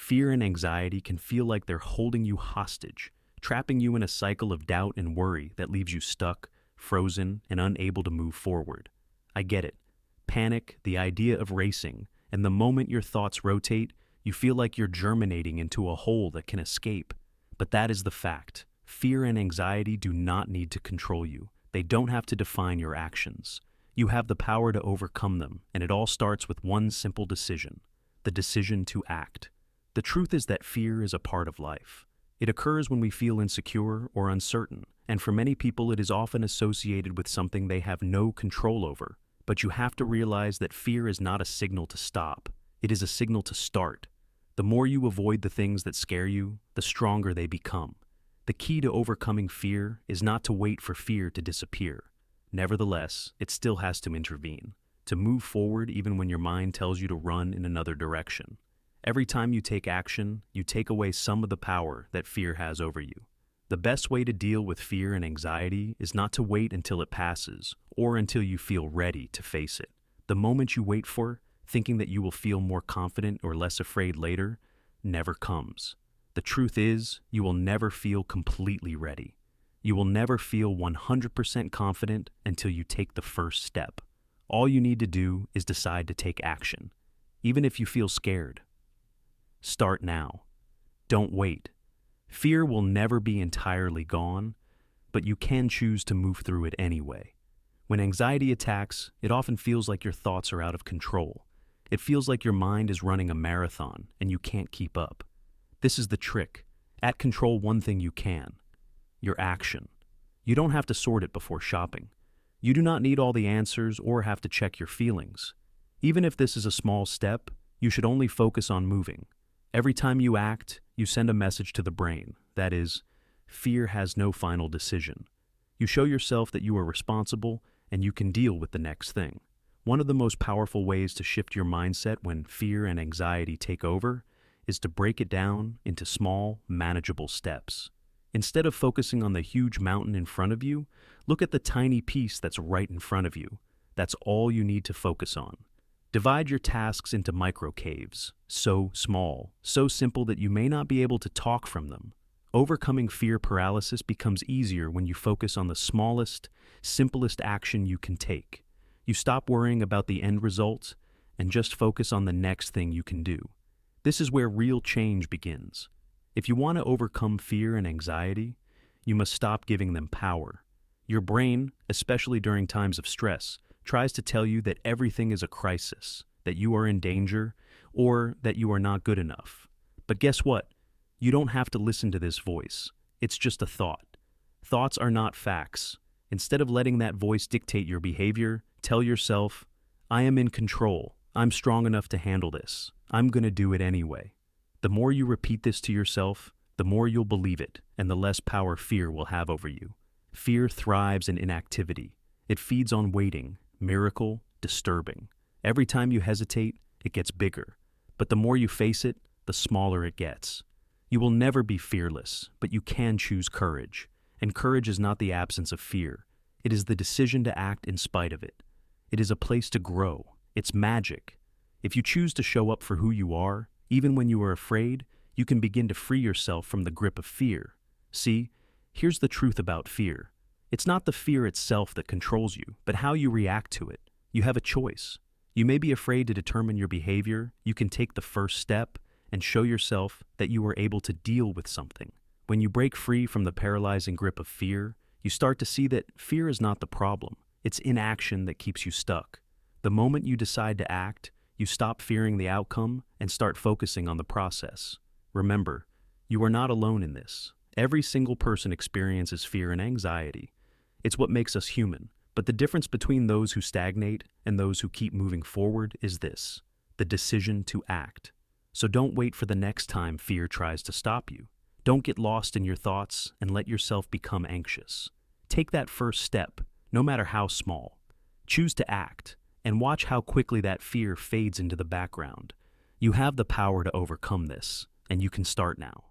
Fear and anxiety can feel like they're holding you hostage, trapping you in a cycle of doubt and worry that leaves you stuck, frozen, and unable to move forward. I get it. Panic, the idea of racing, and the moment your thoughts rotate, you feel like you're germinating into a hole that can escape. But that is the fact. Fear and anxiety do not need to control you. They don't have to define your actions. You have the power to overcome them, and it all starts with one simple decision: the decision to act. The truth is that fear is a part of life. It occurs when we feel insecure or uncertain, and for many people it is often associated with something they have no control over. But you have to realize that fear is not a signal to stop. It is a signal to start. The more you avoid the things that scare you, the stronger they become. The key to overcoming fear is not to wait for fear to disappear. Nevertheless, it still has to intervene, to move forward even when your mind tells you to run in another direction. Every time you take action, you take away some of the power that fear has over you. The best way to deal with fear and anxiety is not to wait until it passes or until you feel ready to face it. The moment you wait for, thinking that you will feel more confident or less afraid later, never comes. The truth is, you will never feel completely ready. You will never feel 100% confident until you take the first step. All you need to do is decide to take action, even if you feel scared. Start now. Don't wait. Fear will never be entirely gone, but you can choose to move through it anyway. When anxiety attacks, it often feels like your thoughts are out of control. It feels like your mind is running a marathon and you can't keep up. This is the trick. Control one thing you can: your action. You don't have to sort it before shopping. You do not need all the answers or have to check your feelings. Even if this is a small step, you should only focus on moving. Every time you act, you send a message to the brain. That is, fear has no final decision. You show yourself that you are responsible and you can deal with the next thing. One of the most powerful ways to shift your mindset when fear and anxiety take over is to break it down into small, manageable steps. Instead of focusing on the huge mountain in front of you, look at the tiny piece that's right in front of you. That's all you need to focus on. Divide your tasks into micro-caves, so small, so simple that you may not be able to talk from them. Overcoming fear paralysis becomes easier when you focus on the smallest, simplest action you can take. You stop worrying about the end result and just focus on the next thing you can do. This is where real change begins. If you want to overcome fear and anxiety, you must stop giving them power. Your brain, especially during times of stress, tries to tell you that everything is a crisis, that you are in danger, or that you are not good enough. But guess what? You don't have to listen to this voice. It's just a thought. Thoughts are not facts. Instead of letting that voice dictate your behavior, tell yourself, I am in control. I'm strong enough to handle this. I'm going to do it anyway. The more you repeat this to yourself, the more you'll believe it, and the less power fear will have over you. Fear thrives in inactivity. It feeds on waiting, miracle, disturbing. Every time you hesitate, it gets bigger. But the more you face it, the smaller it gets. You will never be fearless, but you can choose courage. And courage is not the absence of fear. It is the decision to act in spite of it. It is a place to grow. It's magic. If you choose to show up for who you are, even when you are afraid, you can begin to free yourself from the grip of fear. See, here's the truth about fear. It's not the fear itself that controls you, but how you react to it. You have a choice. You may be afraid to determine your behavior. You can take the first step and show yourself that you are able to deal with something. When you break free from the paralyzing grip of fear, you start to see that fear is not the problem. It's inaction that keeps you stuck. The moment you decide to act, you stop fearing the outcome and start focusing on the process. Remember, you are not alone in this. Every single person experiences fear and anxiety. It's what makes us human. But the difference between those who stagnate and those who keep moving forward is this: the decision to act. So don't wait for the next time fear tries to stop you. Don't get lost in your thoughts and let yourself become anxious. Take that first step, no matter how small. Choose to act, and watch how quickly that fear fades into the background. You have the power to overcome this, and you can start now.